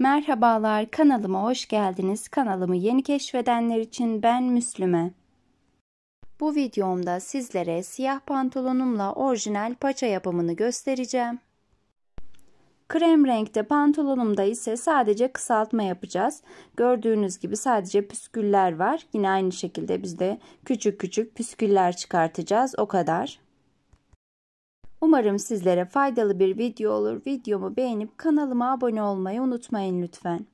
Merhabalar, kanalıma hoş geldiniz. Kanalımı yeni keşfedenler için ben Müslüme. Bu videomda sizlere siyah pantolonumla orijinal paça yapımını göstereceğim. Krem renkte pantolonumda ise sadece kısaltma yapacağız. Gördüğünüz gibi sadece püsküller var. Yine aynı şekilde biz de küçük küçük püsküller çıkartacağız. O kadar. Umarım sizlere faydalı bir video olur. Videomu beğenip kanalıma abone olmayı unutmayın lütfen.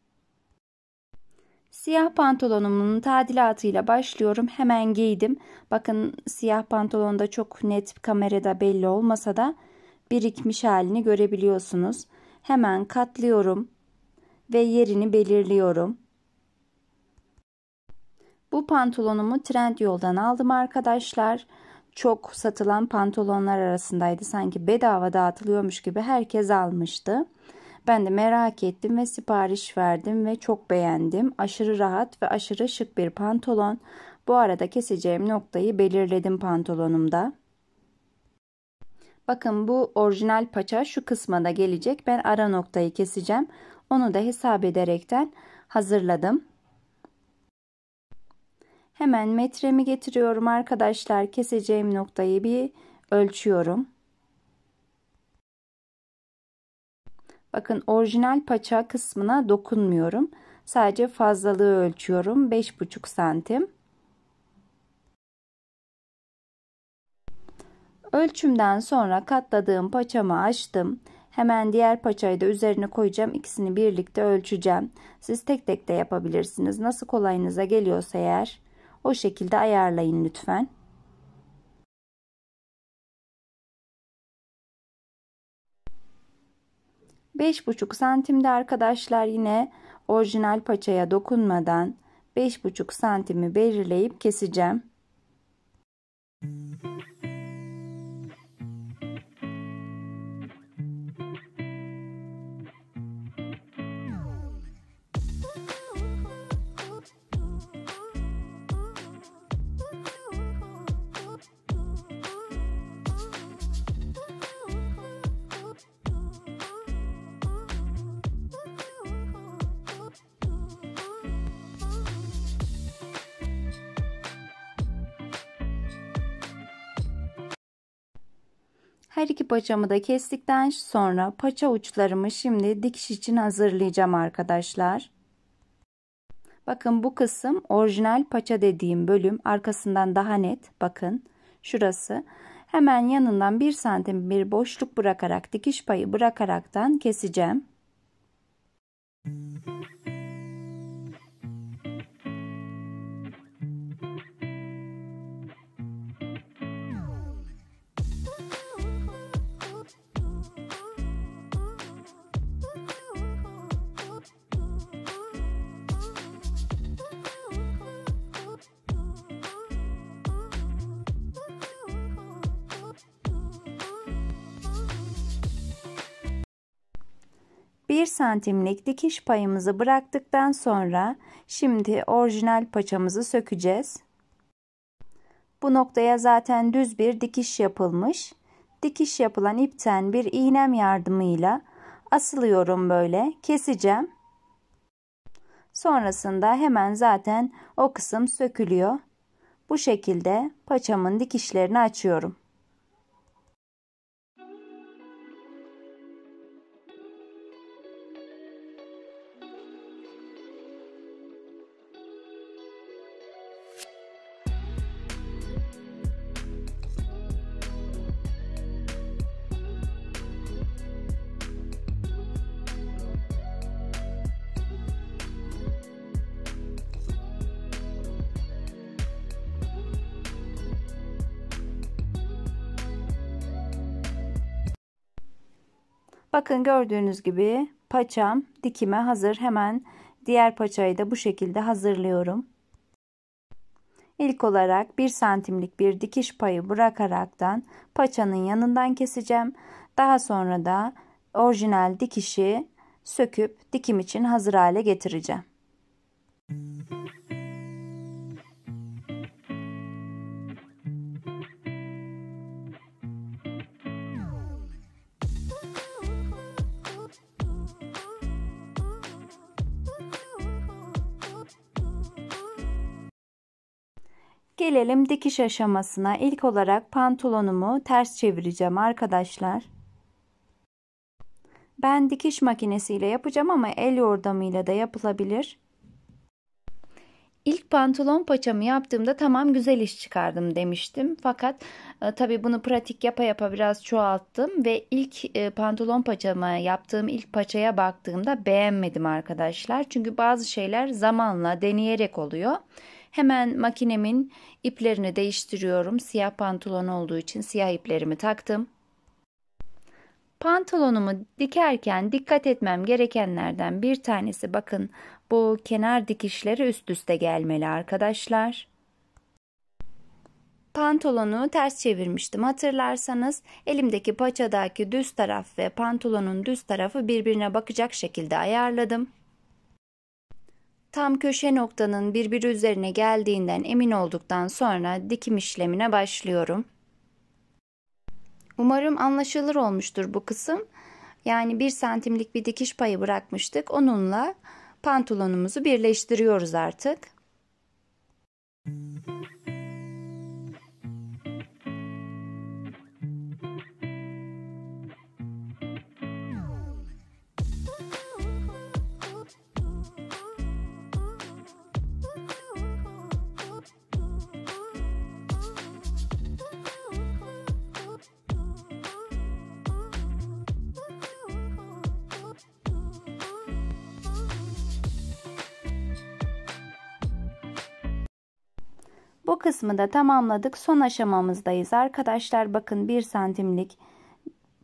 Siyah pantolonumun tadilatıyla başlıyorum. Hemen giydim. Bakın siyah pantolonda çok net kamerada belli olmasa da birikmiş halini görebiliyorsunuz. Hemen katlıyorum ve yerini belirliyorum. Bu pantolonumu Trendyol'dan aldım arkadaşlar. Çok satılan pantolonlar arasındaydı. Sanki bedava dağıtılıyormuş gibi herkes almıştı. Ben de merak ettim ve sipariş verdim ve çok beğendim. Aşırı rahat ve aşırı şık bir pantolon. Bu arada keseceğim noktayı belirledim pantolonumda. Bakın bu orijinal paça şu kısma da gelecek. Ben ara noktayı keseceğim. Onu da hesap ederekten hazırladım. Hemen metremi getiriyorum arkadaşlar. Keseceğim noktayı bir ölçüyorum. Bakın orijinal paça kısmına dokunmuyorum. Sadece fazlalığı ölçüyorum. 5,5 santim. Ölçümden sonra katladığım paçamı açtım. Hemen diğer paçayı da üzerine koyacağım. İkisini birlikte ölçeceğim. Siz tek tek de yapabilirsiniz. Nasıl kolayınıza geliyorsa eğer o şekilde ayarlayın lütfen. Beş buçuk santimde arkadaşlar yine orijinal paçaya dokunmadan 5,5 santimi belirleyip keseceğim. Her iki paçamı da kestikten sonra paça uçlarımı şimdi dikiş için hazırlayacağım arkadaşlar. Bakın bu kısım orijinal paça dediğim bölüm, arkasından daha net bakın şurası. Hemen yanından 1 santim bir boşluk bırakarak, dikiş payı bırakaraktan keseceğim. Bir santimlik dikiş payımızı bıraktıktan sonra şimdi orijinal paçamızı sökeceğiz. Bu noktaya zaten düz bir dikiş yapılmış. Dikiş yapılan ipten bir iğnem yardımıyla asılıyorum, böyle keseceğim. Sonrasında hemen zaten o kısım sökülüyor. Bu şekilde paçamın dikişlerini açıyorum. Bakın gördüğünüz gibi paçam dikime hazır. Hemen diğer paçayı da bu şekilde hazırlıyorum. İlk olarak 1 santimlik bir dikiş payı bırakaraktan paçanın yanından keseceğim. Daha sonra da orijinal dikişi söküp dikim için hazır hale getireceğim. Gelelim dikiş aşamasına. İlk olarak pantolonumu ters çevireceğim arkadaşlar. Ben dikiş makinesiyle yapacağım ama el yordamıyla da yapılabilir. İlk pantolon paçamı yaptığımda tamam güzel iş çıkardım demiştim. Fakat tabii bunu pratik yapa yapa biraz çoğalttım ve ilk pantolon paçamı yaptığım ilk paçaya baktığımda beğenmedim arkadaşlar. Çünkü bazı şeyler zamanla deneyerek oluyor. Hemen makinemin iplerini değiştiriyorum. Siyah pantolon olduğu için siyah iplerimi taktım. Pantolonumu dikerken dikkat etmem gerekenlerden bir tanesi, bakın, bu kenar dikişleri üst üste gelmeli arkadaşlar. Pantolonu ters çevirmiştim hatırlarsanız. Elimdeki paçadaki düz taraf ve pantolonun düz tarafı birbirine bakacak şekilde ayarladım. Tam köşe noktanın birbiri üzerine geldiğinden emin olduktan sonra dikim işlemine başlıyorum. Umarım anlaşılır olmuştur bu kısım. Yani 1 santimlik bir dikiş payı bırakmıştık. Onunla pantolonumuzu birleştiriyoruz artık. Bu kısmı da tamamladık. Son aşamamızdayız arkadaşlar. Bakın 1 santimlik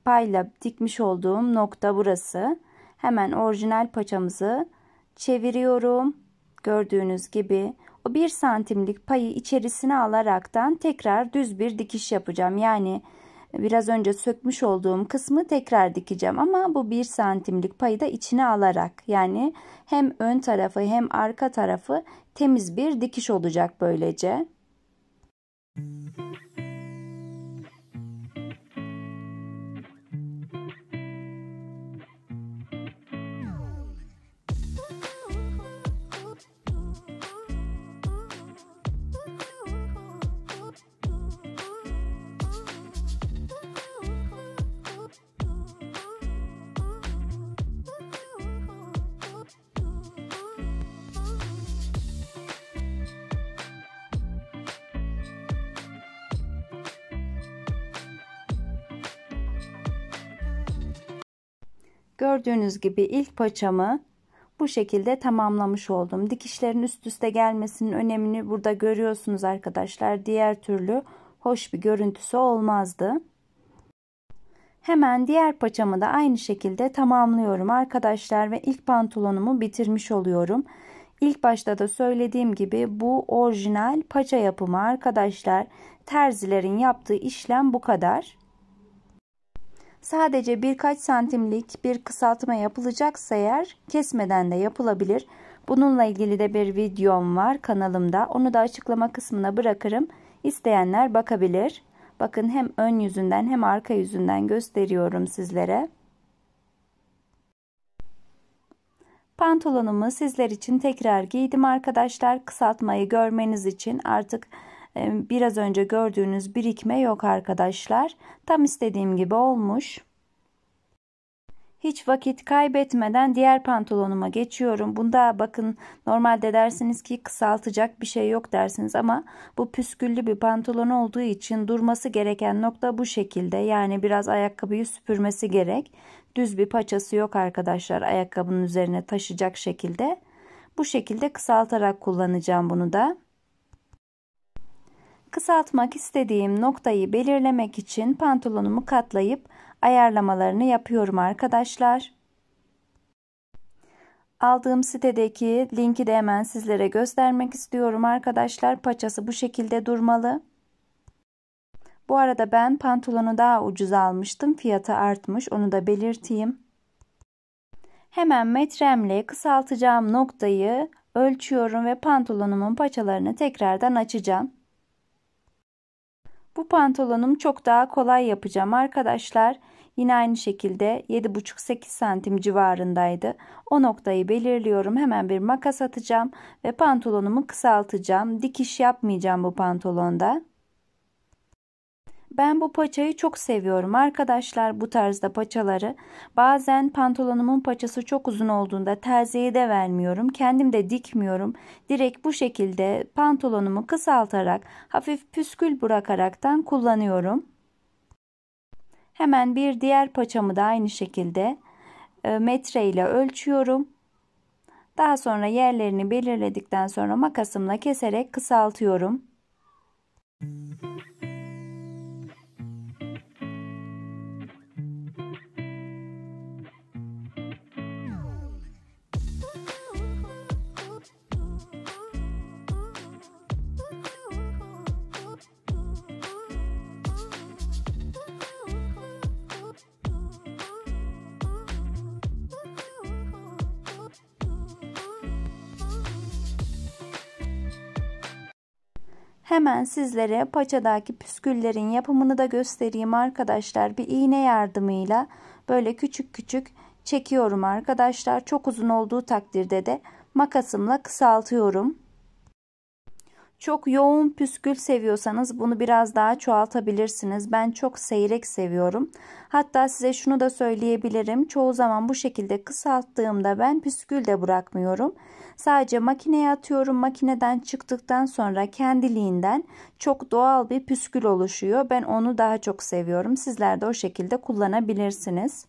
payla dikmiş olduğum nokta burası. Hemen orijinal paçamızı çeviriyorum. Gördüğünüz gibi o 1 santimlik payı içerisine alaraktan tekrar düz bir dikiş yapacağım. Yani biraz önce sökmüş olduğum kısmı tekrar dikeceğim ama bu 1 santimlik payı da içine alarak, yani hem ön tarafı hem arka tarafı temiz bir dikiş olacak böylece. Gördüğünüz gibi ilk paçamı bu şekilde tamamlamış oldum. Dikişlerin üst üste gelmesinin önemini burada görüyorsunuz arkadaşlar. Diğer türlü hoş bir görüntüsü olmazdı. Hemen diğer paçamı da aynı şekilde tamamlıyorum arkadaşlar ve ilk pantolonumu bitirmiş oluyorum. İlk başta da söylediğim gibi bu orijinal paça yapımı arkadaşlar. Terzilerin yaptığı işlem bu kadar. Sadece birkaç santimlik bir kısaltma yapılacaksa eğer kesmeden de yapılabilir. Bununla ilgili de bir videom var kanalımda. Onu da açıklama kısmına bırakırım. İsteyenler bakabilir. Bakın hem ön yüzünden hem arka yüzünden gösteriyorum sizlere. Pantolonumu sizler için tekrar giydim arkadaşlar. Kısaltmayı görmeniz için artık biraz önce gördüğünüz birikme yok arkadaşlar. Tam istediğim gibi olmuş. Hiç vakit kaybetmeden diğer pantolonuma geçiyorum. Bunda bakın, normalde dersiniz ki kısaltacak bir şey yok dersiniz ama bu püsküllü bir pantolon olduğu için durması gereken nokta bu şekilde. Yani biraz ayakkabıyı süpürmesi gerek. Düz bir paçası yok arkadaşlar, ayakkabının üzerine taşıyacak şekilde. Bu şekilde kısaltarak kullanacağım bunu da. Kısaltmak istediğim noktayı belirlemek için pantolonumu katlayıp ayarlamalarını yapıyorum arkadaşlar. Aldığım sitedeki linki de hemen sizlere göstermek istiyorum arkadaşlar. Paçası bu şekilde durmalı. Bu arada ben pantolonu daha ucuz almıştım. Fiyatı artmış, onu da belirteyim. Hemen metremle kısaltacağım noktayı ölçüyorum ve pantolonumun paçalarını tekrardan açacağım. Bu pantolonum çok daha kolay yapacağım arkadaşlar. Yine aynı şekilde 7,5-8 santim civarındaydı. O noktayı belirliyorum. Hemen bir makas atacağım ve pantolonumu kısaltacağım. Dikiş yapmayacağım bu pantolonda. Ben bu paçayı çok seviyorum arkadaşlar, bu tarzda paçaları. Bazen pantolonumun paçası çok uzun olduğunda terziye de vermiyorum. Kendim de dikmiyorum. Direkt bu şekilde pantolonumu kısaltarak, hafif püskül bırakaraktan kullanıyorum. Hemen bir diğer paçamı da aynı şekilde metre ile ölçüyorum. Daha sonra yerlerini belirledikten sonra makasımla keserek kısaltıyorum. Hemen sizlere paçadaki püsküllerin yapımını da göstereyim arkadaşlar. Bir iğne yardımıyla böyle küçük küçük çekiyorum arkadaşlar. Çok uzun olduğu takdirde de makasımla kısaltıyorum. Çok yoğun püskül seviyorsanız bunu biraz daha çoğaltabilirsiniz. Ben çok seyrek seviyorum. Hatta size şunu da söyleyebilirim. Çoğu zaman bu şekilde kısalttığımda ben püskül de bırakmıyorum. Sadece makineye atıyorum. Makineden çıktıktan sonra kendiliğinden çok doğal bir püskül oluşuyor. Ben onu daha çok seviyorum. Sizler de o şekilde kullanabilirsiniz.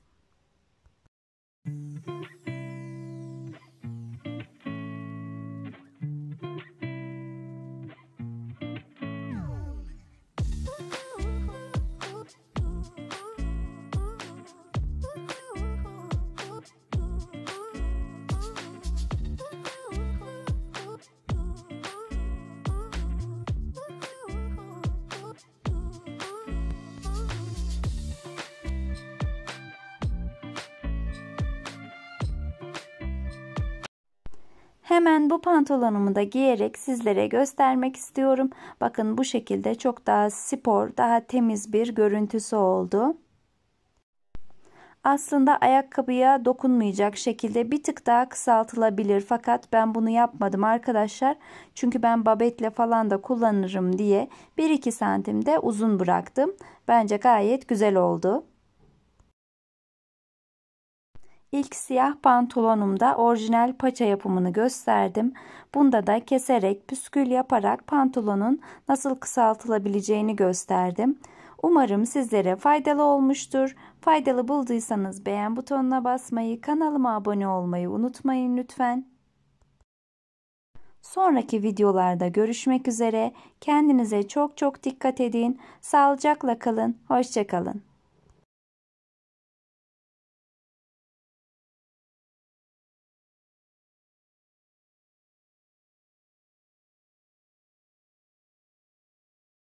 Hemen bu pantolonumu da giyerek sizlere göstermek istiyorum. Bakın bu şekilde çok daha spor, daha temiz bir görüntüsü oldu. Aslında ayakkabıya dokunmayacak şekilde bir tık daha kısaltılabilir. Fakat ben bunu yapmadım arkadaşlar. Çünkü ben babetle falan da kullanırım diye 1-2 santim de uzun bıraktım. Bence gayet güzel oldu. İlk siyah pantolonumda orijinal paça yapımını gösterdim. Bunda da keserek, püskül yaparak pantolonun nasıl kısaltılabileceğini gösterdim. Umarım sizlere faydalı olmuştur. Faydalı bulduysanız beğen butonuna basmayı, kanalıma abone olmayı unutmayın lütfen. Sonraki videolarda görüşmek üzere. Kendinize çok çok dikkat edin. Sağlıcakla kalın. Hoşça kalın.